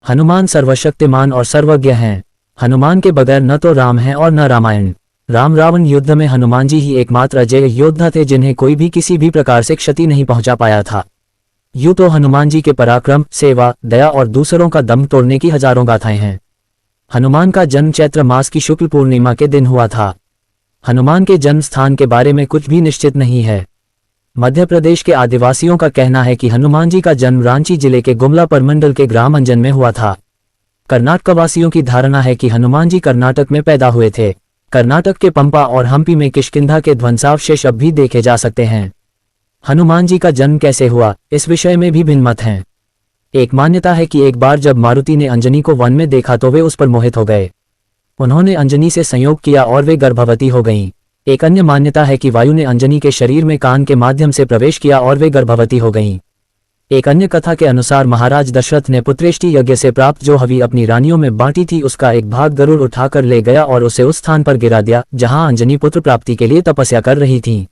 हनुमान सर्वशक्तिमान और सर्वज्ञ हैं। हनुमान के बगैर न तो राम है और न रामायण। राम रावण युद्ध में हनुमान जी ही एकमात्र अजय योद्धा थे जिन्हें कोई भी किसी भी प्रकार से क्षति नहीं पहुंचा पाया था। यूं तो हनुमान जी के पराक्रम, सेवा, दया और दूसरों का दम तोड़ने की हजारों गाथाएं हैं। हनुमान का जन्म चैत्र मास की शुक्ल पूर्णिमा के दिन हुआ था। हनुमान के जन्म स्थान के बारे में कुछ भी निश्चित नहीं है। मध्य प्रदेश के आदिवासियों का कहना है कि हनुमान जी का जन्म रांची जिले के गुमला परमंडल के ग्राम अंजन में हुआ था। कर्नाटकवासियों की धारणा है कि हनुमान जी कर्नाटक में पैदा हुए थे। कर्नाटक के पंपा और हम्पी में किष्किंधा के ध्वंसावशेष अब भी देखे जा सकते हैं। हनुमान जी का जन्म कैसे हुआ, इस विषय में भी भिन्न मत हैं। एक मान्यता है कि एक बार जब मारुति ने अंजनी को वन में देखा तो वे उस पर मोहित हो गए। उन्होंने अंजनी से संयोग किया और वे गर्भवती हो गईं। एक अन्य मान्यता है कि वायु ने अंजनी के शरीर में कान के माध्यम से प्रवेश किया और वे गर्भवती हो गईं। एक अन्य कथा के अनुसार महाराज दशरथ ने पुत्रेष्टि यज्ञ से प्राप्त जो हवि अपनी रानियों में बांटी थी उसका एक भाग गरुड़ उठाकर ले गया और उसे उस स्थान पर गिरा दिया जहां अंजनी पुत्र प्राप्ति के लिए तपस्या कर रही थीं।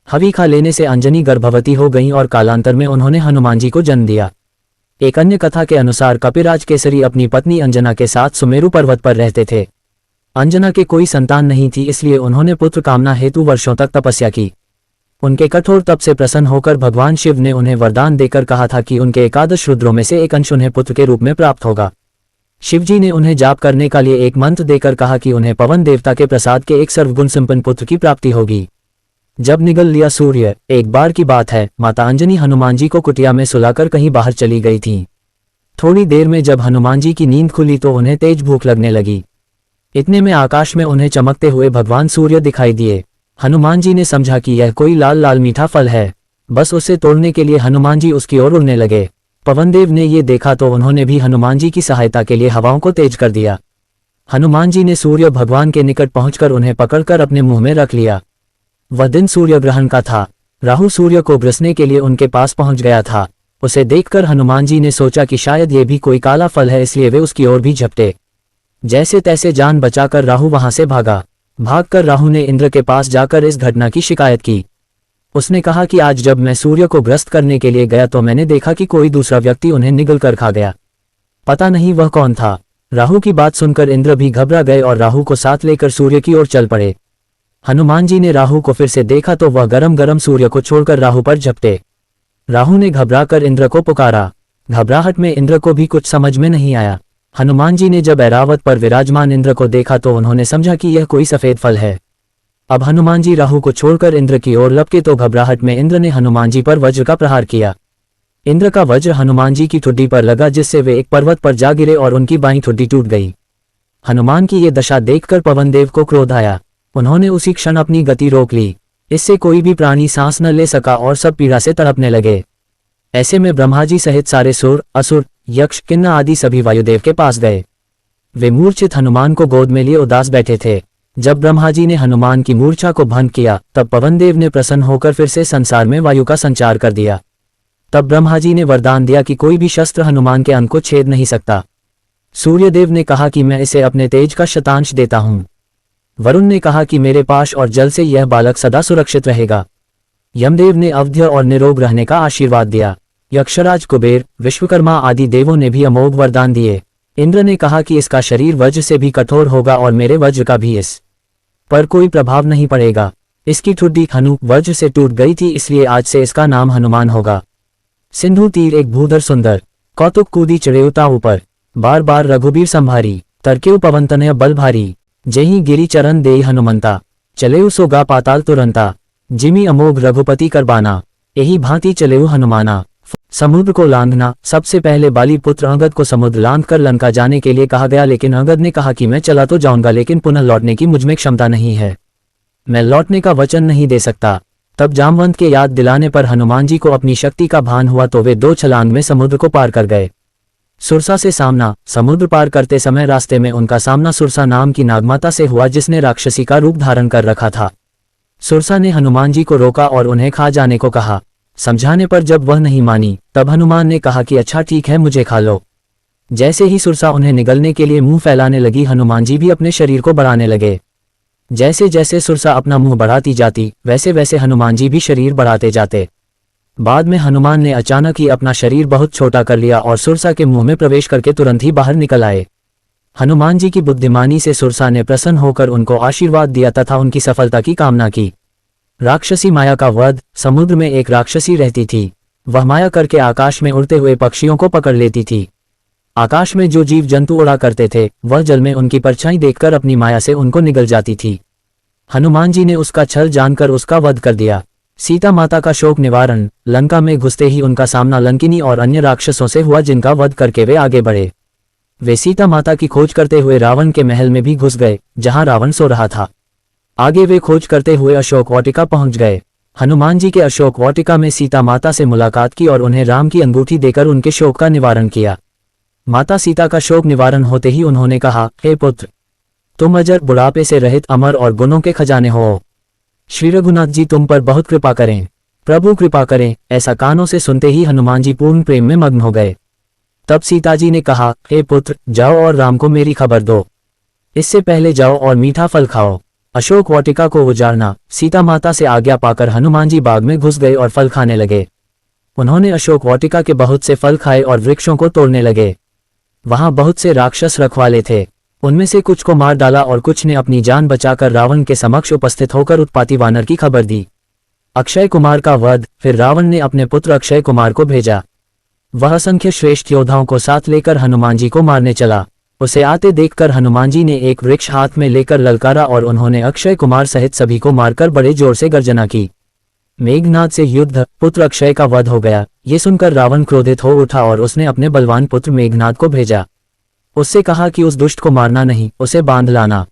हवि खा लेने से अंजनी गर्भवती हो गईं और कालांतर में उन्होंने हनुमान जी को जन्म दिया। एक अन्य कथा के अनुसार कपिराज केसरी अपनी पत्नी अंजना के साथ सुमेरु पर्वत पर रहते थे। अंजना के कोई संतान नहीं थी, इसलिए उन्होंने पुत्र कामना हेतु वर्षों तक तपस्या की। उनके कठोर तप से प्रसन्न होकर भगवान शिव ने उन्हें वरदान देकर कहा था कि उनके एकादश रुद्रों में से एक अंश उन्हें पुत्र के रूप में प्राप्त होगा। शिवजी ने उन्हें जाप करने का लिए एक मंत्र देकर कहा कि उन्हें पवन देवता के प्रसाद के एक सर्वगुण संपन्न पुत्र की प्राप्ति होगी। जब निगल लिया सूर्य, एक बार की बात है, माता अंजनी हनुमान जी को कुटिया में सुलाकर कहीं बाहर चली गई थीं। थोड़ी देर में जब हनुमान जी की नींद खुली तो उन्हें तेज भूख लगने लगी। इतने में आकाश में उन्हें चमकते हुए भगवान सूर्य दिखाई दिए। हनुमान जी ने समझा कि यह कोई लाल लाल मीठा फल है। बस उसे तोड़ने के लिए हनुमान जी उसकी ओर उड़ने लगे। पवनदेव ने ये देखा तो उन्होंने भी हनुमान जी की सहायता के लिए हवाओं को तेज कर दिया। हनुमान जी ने सूर्य भगवान के निकट पहुंचकर उन्हें पकड़कर अपने मुंह में रख लिया। वह दिन सूर्य ग्रहण का था। राहु सूर्य को ग्रसने के लिए उनके पास पहुंच गया था। उसे देखकर हनुमान जी ने सोचा कि शायद ये भी कोई काला फल है, इसलिए वे उसकी ओर भी झपटे। जैसे तैसे जान बचाकर राहु वहां से भागा। भागकर राहु ने इंद्र के पास जाकर इस घटना की शिकायत की। उसने कहा कि आज जब मैं सूर्य को ग्रस्त करने के लिए गया तो मैंने देखा कि कोई दूसरा व्यक्ति उन्हें निगल कर खा गया। पता नहीं वह कौन था। राहु की बात सुनकर इंद्र भी घबरा गए और राहु को साथ लेकर सूर्य की ओर चल पड़े। हनुमान जी ने राहु को फिर से देखा तो वह गरम गरम सूर्य को छोड़कर राहु पर झपटे। राहु ने घबराकर इंद्र को पुकारा। घबराहट में इंद्र को भी कुछ समझ में नहीं आया। हनुमान जी ने जब ऐरावत पर विराजमान इंद्र को देखा तो उन्होंने समझा कि यह कोई सफेद फल है। अब हनुमान जी राहु को छोड़कर इंद्र की ओर लपके तो घबराहट में इंद्र ने हनुमान जी पर वज्र का प्रहार किया। इंद्र का वज्र हनुमान जी की ठुड्डी पर लगा जिससे वे एक पर्वत पर जा गिरे और उनकी बाईं ठुड्डी टूट गई। हनुमान की ये दशा देखकर पवनदेव को क्रोध आया। उन्होंने उसी क्षण अपनी गति रोक ली। इससे कोई भी प्राणी सांस न ले सका और सब पीड़ा से तड़पने लगे। ऐसे में ब्रह्मा जी सहित सारे सुर, असुर, यक्ष, किन्नर आदि सभी वायुदेव के पास गए। वे मूर्छित हनुमान को गोद में लिए उदास बैठे थे। जब ब्रह्मा जी ने हनुमान की मूर्छा को भंग किया तब पवनदेव ने प्रसन्न होकर फिर से संसार में वायु का संचार कर दिया। तब ब्रह्मा जी ने वरदान दिया कि कोई भी शस्त्र हनुमान के अंग को छेद नहीं सकता। सूर्यदेव ने कहा कि मैं इसे अपने तेज का शतांश देता हूं। वरुण ने कहा कि मेरे पाश और जल से यह बालक सदा सुरक्षित रहेगा। यमदेव ने अवध्य और निरोग रहने का आशीर्वाद दिया। यक्षराज, कुबेर, विश्वकर्मा आदि देवों ने भी अमोघ वरदान दिए। इंद्र ने कहा कि इसका शरीर वज्र से भी कठोर होगा और मेरे वज्र का भी इस पर कोई प्रभाव नहीं पड़ेगा। इसकी ठुड्डी हनु वज्र से टूट गई थी, इसलिए आज से इसका नाम हनुमान होगा। सिंधु तीर एक भूधर सुंदर, कौतुक कूदी चढ़ेउता ऊपर, बार बार रघुबीर संभारी, तरकेउ पवनतनय बल भारी, जेहि गिरी चरण देई हनुमंता, चलेउ सोगा पाताल तुरंता, जिमी अमोघ रघुपति करबाना, यही भांति चलेउ हनुमाना। समुद्र को लांघना। सबसे पहले बाली पुत्र अंगद को समुद्र लांघ कर लंका जाने के लिए कहा गया, लेकिन अंगद ने कहा कि मैं चला तो जाऊंगा लेकिन पुनः लौटने की मुझमें क्षमता नहीं है, मैं लौटने का वचन नहीं दे सकता। तब जामवंत के याद दिलाने पर हनुमान जी को अपनी शक्ति का भान हुआ तो वे 2 छलांग में समुद्र को पार कर गए। सुरसा से सामना। समुद्र पार करते समय रास्ते में उनका सामना सुरसा नाम की नागमाता से हुआ जिसने राक्षसी का रूप धारण कर रखा था। सुरसा ने हनुमान जी को रोका और उन्हें खा जाने को कहा। समझाने पर जब वह नहीं मानी तब हनुमान ने कहा कि अच्छा ठीक है, मुझे खा लो। जैसे ही सुरसा उन्हें निगलने के लिए मुंह फैलाने लगी हनुमान जी भी अपने शरीर को बढ़ाने लगे। जैसे जैसे सुरसा अपना मुंह बढ़ाती जाती वैसे वैसे हनुमान जी भी शरीर बढ़ाते जाते। बाद में हनुमान ने अचानक ही अपना शरीर बहुत छोटा कर लिया और सुरसा के मुंह में प्रवेश करके तुरंत ही बाहर निकल आए। हनुमान जी की बुद्धिमानी से सुरसा ने प्रसन्न होकर उनको आशीर्वाद दिया तथा उनकी सफलता की कामना की। राक्षसी माया का वध। समुद्र में एक राक्षसी रहती थी। वह माया करके आकाश में उड़ते हुए पक्षियों को पकड़ लेती थी। आकाश में जो जीव जंतु उड़ा करते थे वह जल में उनकी परछाई देखकर अपनी माया से उनको निगल जाती थी। हनुमान जी ने उसका छल जानकर उसका वध कर दिया। सीता माता का शोक निवारण। लंका में घुसते ही उनका सामना लंकिनी और अन्य राक्षसों से हुआ जिनका वध करके वे आगे बढ़े। वे सीता माता की खोज करते हुए रावण के महल में भी घुस गए जहां रावण सो रहा था। आगे वे खोज करते हुए अशोक वाटिका पहुंच गए। हनुमान जी के अशोक वाटिका में सीता माता से मुलाकात की और उन्हें राम की अंगूठी देकर उनके शोक का निवारण किया। माता सीता का शोक निवारण होते ही उन्होंने कहा, हे पुत्र, तुम अजर, बुढ़ापे से रहित, अमर और गुणों के खजाने हो। श्री रघुनाथ जी तुम पर बहुत कृपा करें, प्रभु कृपा करें। ऐसा कानों से सुनते ही हनुमान जी पूर्ण प्रेम में मग्न हो गए। तब सीता जी ने कहा, हे पुत्र, जाओ और राम को मेरी खबर दो। इससे पहले जाओ और मीठा फल खाओ। अशोक वाटिका को उजाड़ना। सीता माता से आज्ञा पाकर हनुमान जी बाग में घुस गए और फल खाने लगे। उन्होंने अशोक वाटिका के बहुत से फल खाए और वृक्षों को तोड़ने लगे। वहां बहुत से राक्षस रखवाले थे। उनमें से कुछ को मार डाला और कुछ ने अपनी जान बचाकर रावण के समक्ष उपस्थित होकर उत्पाती वानर की खबर दी। अक्षय कुमार का वध। फिर रावण ने अपने पुत्र अक्षय कुमार को भेजा। वह असंख्य श्रेष्ठ योद्धाओं को साथ लेकर हनुमान जी को मारने चला। उसे आते देखकर हनुमान जी ने एक वृक्ष हाथ में लेकर ललकारा और उन्होंने अक्षय कुमार सहित सभी को मारकर बड़े जोर से गर्जना की। मेघनाद से युद्ध। पुत्र अक्षय का वध हो गया। ये सुनकर रावण क्रोधित हो उठा और उसने अपने बलवान पुत्र मेघनाद को भेजा। उससे कहा कि उस दुष्ट को मारना नहीं, उसे बांध लाना।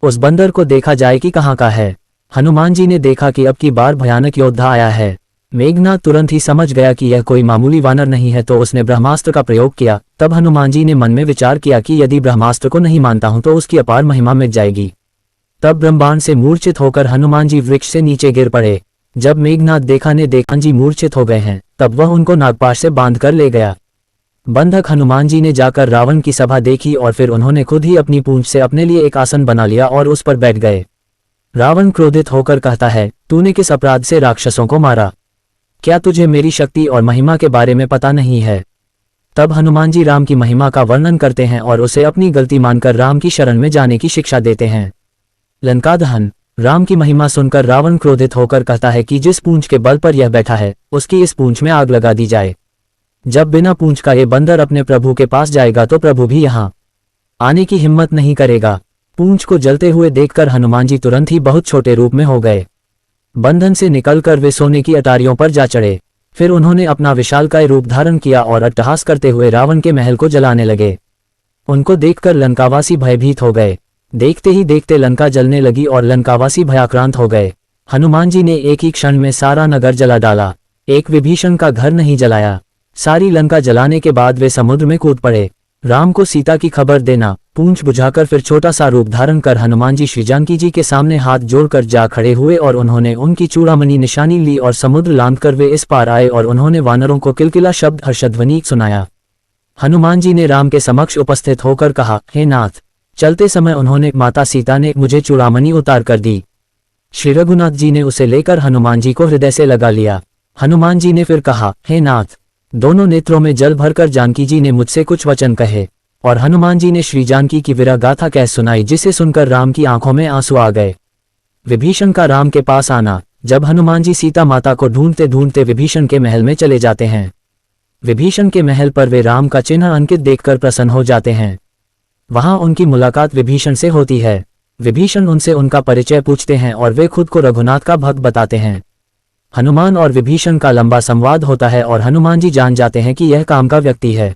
उस बंदर को देखा जाए कि कहाँ का है। हनुमान जी ने देखा कि अब की बार भयानक योद्धा आया है। मेघनाद तुरंत ही समझ गया कि यह कोई मामूली वानर नहीं है, तो उसने ब्रह्मास्त्र का प्रयोग किया। तब हनुमान जी ने मन में विचार किया कि यदि ब्रह्मास्त्र को नहीं मानता हूं तो उसकी अपार महिमा मिट जाएगी। तब ब्रह्मांड से मूर्छित होकर हनुमान जी वृक्ष से नीचे गिर पड़े। जब मेघनाद देखा जी मूर्छित हो गए हैं, तब वह उनको नागपाश से बांध कर ले गया। बंधक हनुमान जी ने जाकर रावण की सभा देखी और फिर उन्होंने खुद ही अपनी पूंछ से अपने लिए एक आसन बना लिया और उस पर बैठ गए। रावण क्रोधित होकर कहता है, तूने किस अपराध से राक्षसों को मारा? क्या तुझे मेरी शक्ति और महिमा के बारे में पता नहीं है? तब हनुमान जी राम की महिमा का वर्णन करते हैं और उसे अपनी गलती मानकर राम की शरण में जाने की शिक्षा देते हैं। लंका दहन। राम की महिमा सुनकर रावण क्रोधित होकर कहता है कि जिस पूंछ के बल पर यह बैठा है उसकी इस पूंछ में आग लगा दी जाए। जब बिना पूंछ का ये बंदर अपने प्रभु के पास जाएगा तो प्रभु भी यहाँ आने की हिम्मत नहीं करेगा। पूंछ को जलते हुए देखकर हनुमान जी तुरंत ही बहुत छोटे रूप में हो गए। बंधन से निकलकर वे सोने की अटारियों पर जा चढ़े। फिर उन्होंने अपना विशालकाय रूप धारण किया और अट्टहास करते हुए रावण के महल को जलाने लगे। उनको देखकर लंकावासी भयभीत हो गए। देखते ही देखते लंका जलने लगी और लंकावासी भयाक्रांत हो गए। हनुमान जी ने एक ही क्षण में सारा नगर जला डाला। एक विभीषण का घर नहीं जलाया। सारी लंका जलाने के बाद वे समुद्र में कूद पड़े। राम को सीता की खबर देना। पूंछ बुझाकर फिर छोटा सा रूप धारण कर हनुमान जी श्री जानकी जी के सामने हाथ जोड़कर जा खड़े हुए और उन्होंने उनकी चूड़ामणि निशानी ली और समुद्र लांघकर वे इस पार आए और उन्होंने वानरों को किलकिला शब्द हर्षध्वनि सुनाया। हनुमान जी ने राम के समक्ष उपस्थित होकर कहा, हे नाथ। चलते समय उन्होंने, माता सीता ने मुझे चूड़ामणि उतार कर दी। श्री रघुनाथ जी ने उसे लेकर हनुमान जी को हृदय से लगा लिया। हनुमान जी ने फिर कहा, हे नाथ। दोनों नेत्रों में जल भरकर जानकी जी ने मुझसे कुछ वचन कहे और हनुमान जी ने श्री जानकी की विरह गाथा कह सुनाई, जिसे सुनकर राम की आंखों में आंसू आ गए। विभीषण का राम के पास आना। जब हनुमान जी सीता माता को ढूंढते ढूंढते विभीषण के महल में चले जाते हैं। विभीषण के महल पर वे राम का चिन्ह अंकित देखकर प्रसन्न हो जाते हैं। वहां उनकी मुलाकात विभीषण से होती है। विभीषण उनसे उनका परिचय पूछते हैं और वे खुद को रघुनाथ का भक्त बताते हैं। हनुमान और विभीषण का लंबा संवाद होता है और हनुमान जी जान जाते हैं कि यह काम का व्यक्ति है।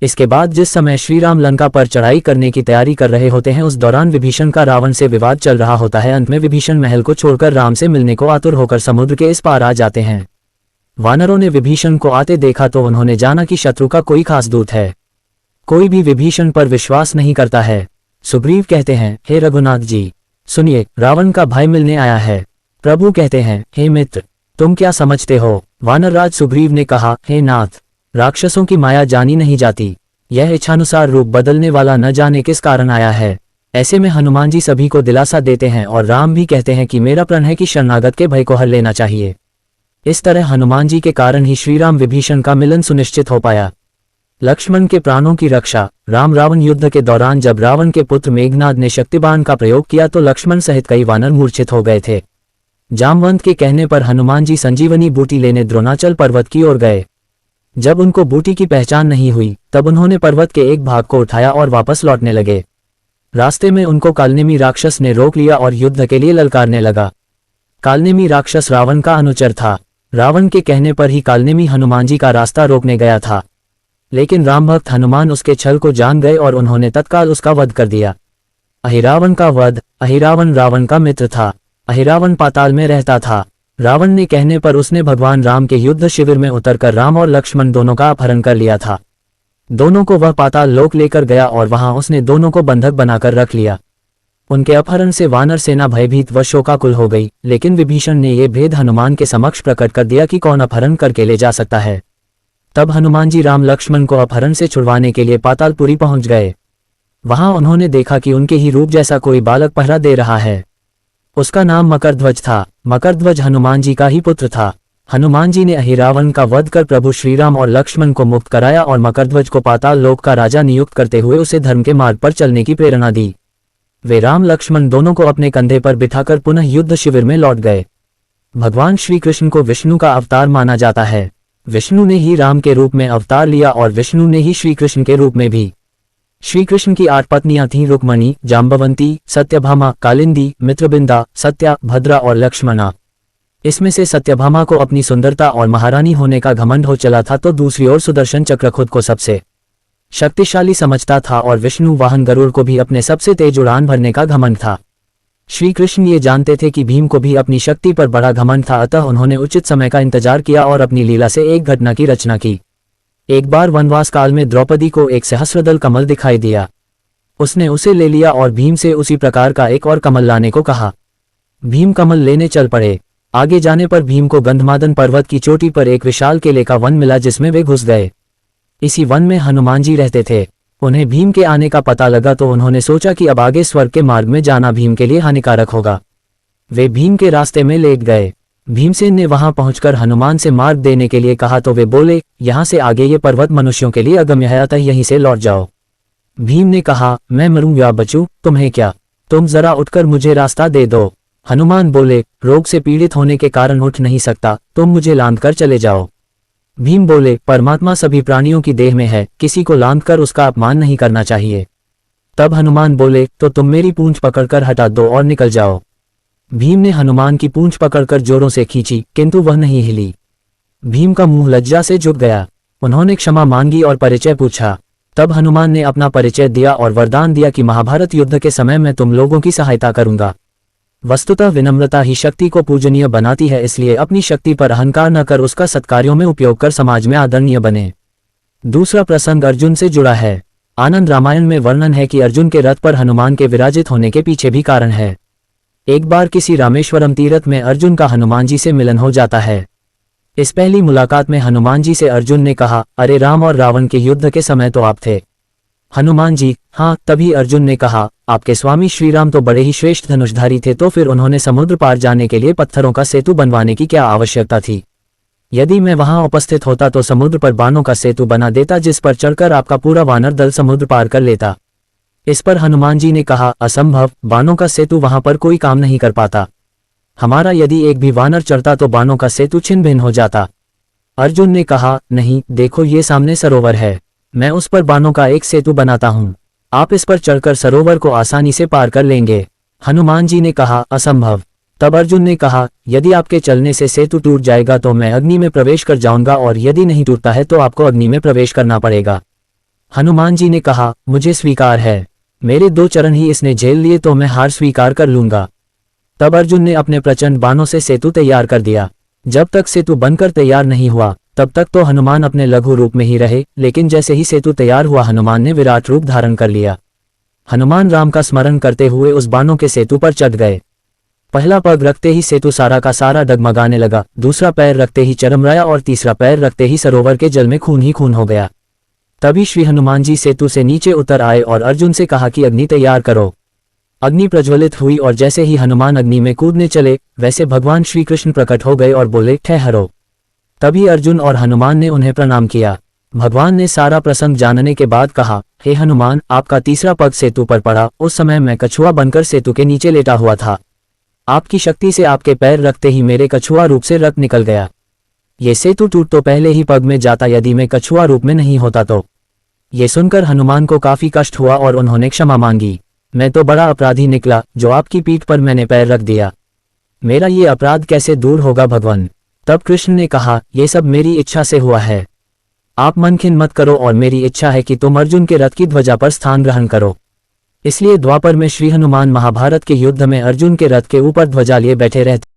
इसके बाद जिस समय श्री राम लंका पर चढ़ाई करने की तैयारी कर रहे होते हैं, उस दौरान विभीषण का रावण से विवाद चल रहा होता है। अंत में विभीषण महल को छोड़कर राम से मिलने को आतुर होकर समुद्र के इस पार आ जाते हैं। वानरों ने विभीषण को आते देखा तो उन्होंने जाना कि शत्रु का कोई खास दूत है। कोई भी विभीषण पर विश्वास नहीं करता है। सुग्रीव कहते हैं, हे रघुनाथ जी सुनिए, रावण का भाई मिलने आया है। प्रभु कहते हैं, हे मित्र तुम क्या समझते हो? वानरराज सुग्रीव ने कहा, हे नाथ, राक्षसों की माया जानी नहीं जाती। यह इच्छानुसार रूप बदलने वाला न जाने किस कारण आया है। ऐसे में हनुमान जी सभी को दिलासा देते हैं और राम भी कहते हैं कि मेरा प्रण है कि शरणागत के भय को हर लेना चाहिए। इस तरह हनुमान जी के कारण ही श्रीराम विभीषण का मिलन सुनिश्चित हो पाया। लक्ष्मण के प्राणों की रक्षा। राम रावण युद्ध के दौरान जब रावण के पुत्र मेघनाद ने शक्तिबाण का प्रयोग किया तो लक्ष्मण सहित कई वानर मूर्छित हो गए थे। जामवंत के कहने पर हनुमान जी संजीवनी बूटी लेने द्रोणाचल पर्वत की ओर गए। जब उनको बूटी की पहचान नहीं हुई तब उन्होंने पर्वत के एक भाग को उठाया और वापस लौटने लगे। रास्ते में उनको कालनेमी राक्षस ने रोक लिया और युद्ध के लिए ललकारने लगा। कालनेमी राक्षस रावण का अनुचर था। रावण के कहने पर ही कालनेमी हनुमान जी का रास्ता रोकने गया था, लेकिन रामभक्त हनुमान उसके छल को जान गए और उन्होंने तत्काल उसका वध कर दिया। अहिरावण का वध। अहिरावण रावण का मित्र था। अहिरावण पाताल में रहता था। रावण ने कहने पर उसने भगवान राम के युद्ध शिविर में उतरकर राम और लक्ष्मण दोनों का अपहरण कर लिया था। दोनों को वह पाताल लोक लेकर गया और वहां उसने दोनों को बंधक बनाकर रख लिया। उनके अपहरण से वानर सेना भयभीत व शोकाकुल हो गई, लेकिन विभीषण ने यह भेद हनुमान के समक्ष प्रकट कर दिया कि कौन अपहरण करके ले जा सकता है। तब हनुमान जी राम लक्ष्मण को अपहरण से छुड़वाने के लिए पातालपुरी पहुंच गए। वहां उन्होंने देखा कि उनके ही रूप जैसा कोई बालक पहरा दे रहा है। उसका नाम मकरध्वज था। मकरध्वज हनुमान जी का ही पुत्र था। हनुमान जी ने अहिरावण का वध कर प्रभु श्रीराम और लक्ष्मण को मुक्त कराया और मकरध्वज को पाताल लोक का राजा नियुक्त करते हुए उसे धर्म के मार्ग पर चलने की प्रेरणा दी। वे राम लक्ष्मण दोनों को अपने कंधे पर बिठाकर पुनः युद्ध शिविर में लौट गए। भगवान श्री कृष्ण को विष्णु का अवतार माना जाता है। विष्णु ने ही राम के रूप में अवतार लिया और विष्णु ने ही श्री कृष्ण के रूप में भी। श्री कृष्ण की 8 पत्नियां थीं, रुक्मणी, जाम्बवंती, सत्यभामा, कालिंदी, मित्रबिंदा, सत्या, भद्रा और लक्ष्मणा। इसमें से सत्यभामा को अपनी सुंदरता और महारानी होने का घमंड हो चला था, तो दूसरी ओर सुदर्शन चक्र खुद को सबसे शक्तिशाली समझता था और विष्णु वाहन गरुड़ को भी अपने सबसे तेज उड़ान भरने का घमंड था। श्री कृष्ण ये जानते थे कि भीम को भी अपनी शक्ति पर बड़ा घमंड था, अतः उन्होंने उचित समय का इंतजार किया और अपनी लीला से एक घटना की रचना की। एक बार वनवास काल में द्रौपदी को एक सहस्रदल कमल दिखाई दिया। उसने उसे ले लिया और भीम से उसी प्रकार का एक और कमल लाने को कहा। भीम कमल लेने चल पड़े। आगे जाने पर भीम को गंधमादन पर्वत की चोटी पर एक विशाल केले का वन मिला, जिसमें वे घुस गए। इसी वन में हनुमान जी रहते थे। उन्हें भीम के आने का पता लगा तो उन्होंने सोचा कि अब आगे स्वर्ग के मार्ग में जाना भीम के लिए हानिकारक होगा। वे भीम के रास्ते में लेट गए। भीमसेन ने वहां पहुंचकर हनुमान से मार्ग देने के लिए कहा तो वे बोले, यहाँ से आगे ये पर्वत मनुष्यों के लिए अगम्य है, अतः यहीं से लौट जाओ। भीम ने कहा, मैं मरूं या बचूं, तुम्हें क्या, तुम जरा उठकर मुझे रास्ता दे दो। हनुमान बोले, रोग से पीड़ित होने के कारण उठ नहीं सकता, तुम मुझे लांद कर चले जाओ। भीम बोले, परमात्मा सभी प्राणियों की देह में है, किसी को लांद कर उसका अपमान नहीं करना चाहिए। तब हनुमान बोले, तो तुम मेरी पूंछ पकड़कर हटा दो और निकल जाओ। भीम ने हनुमान की पूंछ पकड़कर जोरों से खींची, किंतु वह नहीं हिली। भीम का मुंह लज्जा से झुक गया। उन्होंने क्षमा मांगी और परिचय पूछा। तब हनुमान ने अपना परिचय दिया और वरदान दिया कि महाभारत युद्ध के समय मैं तुम लोगों की सहायता करूंगा। वस्तुतः विनम्रता ही शक्ति को पूजनीय बनाती है, इसलिए अपनी शक्ति पर अहंकार न कर उसका सत्कार्यों में उपयोग कर समाज में आदरणीय बने। दूसरा प्रसंग अर्जुन से जुड़ा है। आनंद रामायण में वर्णन है कि अर्जुन के रथ पर हनुमान के विराजित होने के पीछे भी कारण है। एक बार किसी रामेश्वरम तीर्थ में अर्जुन का हनुमान जी से मिलन हो जाता है। इस पहली मुलाकात में हनुमान जी से अर्जुन ने कहा, अरे राम और रावण के युद्ध के समय तो आप थे। हनुमान जी, हाँ। तभी अर्जुन ने कहा, आपके स्वामी श्रीराम तो बड़े ही श्रेष्ठ धनुषधारी थे, तो फिर उन्होंने समुद्र पार जाने के लिए पत्थरों का सेतु बनवाने की क्या आवश्यकता थी। यदि मैं वहां उपस्थित होता तो समुद्र पर बाणों का सेतु बना देता, जिस पर चढ़कर आपका पूरा वानर दल समुद्र पार कर लेता। इस पर हनुमान जी ने कहा, असंभव, बाणों का सेतु वहां पर कोई काम नहीं कर पाता। हमारा यदि एक भी वानर चढ़ता तो बाणों का सेतु छिन्न भिन्न हो जाता। अर्जुन ने कहा, नहीं, देखो ये सामने सरोवर है, मैं उस पर बाणों का एक सेतु बनाता हूँ, आप इस पर चढ़कर सरोवर को आसानी से पार कर लेंगे। हनुमान जी ने कहा, असंभव। तब अर्जुन ने कहा, यदि आपके चलने से सेतु टूट जाएगा तो मैं अग्नि में प्रवेश कर जाऊंगा, और यदि नहीं टूटता है तो आपको अग्नि में प्रवेश करना पड़ेगा। हनुमान जी ने कहा, मुझे स्वीकार है, मेरे 2 चरण ही इसने झेल लिए तो मैं हार स्वीकार कर लूंगा। तब अर्जुन ने अपने प्रचंड बाणों से सेतु तैयार कर दिया। जब तक सेतु बनकर तैयार नहीं हुआ तब तक तो हनुमान अपने लघु रूप में ही रहे, लेकिन जैसे ही सेतु तैयार हुआ हनुमान ने विराट रूप धारण कर लिया। हनुमान राम का स्मरण करते हुए उस बाणों के सेतु पर चढ़ गए। पहला पग रखते ही सेतु सारा का सारा डगमगाने लगा, दूसरा पैर रखते ही चरमराया और तीसरा पैर रखते ही सरोवर के जल में खून ही खून हो गया। तभी श्री हनुमान जी सेतु से नीचे उतर आए और अर्जुन से कहा कि अग्नि तैयार करो। अग्नि प्रज्वलित हुई और जैसे ही हनुमान अग्नि में कूदने चले वैसे भगवान श्री कृष्ण प्रकट हो गए और बोले, ठहरो। तभी अर्जुन और हनुमान ने उन्हें प्रणाम किया। भगवान ने सारा प्रसंग जानने के बाद कहा, हे हनुमान, आपका तीसरा पग सेतु पर पड़ा। उस समय मैं कछुआ बनकर सेतु के नीचे लेटा हुआ था। आपकी शक्ति से आपके पैर रखते ही मेरे कछुआ रूप से रक्त निकल गया। ये सेतु टूट तो पहले ही पग में जाता यदि मैं कछुआ रूप में नहीं होता तो। ये सुनकर हनुमान को काफी कष्ट हुआ और उन्होंने क्षमा मांगी। मैं तो बड़ा अपराधी निकला जो आपकी पीठ पर मैंने पैर रख दिया। मेरा ये अपराध कैसे दूर होगा भगवान। तब कृष्ण ने कहा, ये सब मेरी इच्छा से हुआ है। आप मन खिन्न मत करो और मेरी इच्छा है कि तुम अर्जुन के रथ की ध्वजा पर स्थान ग्रहण करो। इसलिए द्वापर में श्री हनुमान महाभारत के युद्ध में अर्जुन के रथ के ऊपर ध्वजा लिए बैठे रहते।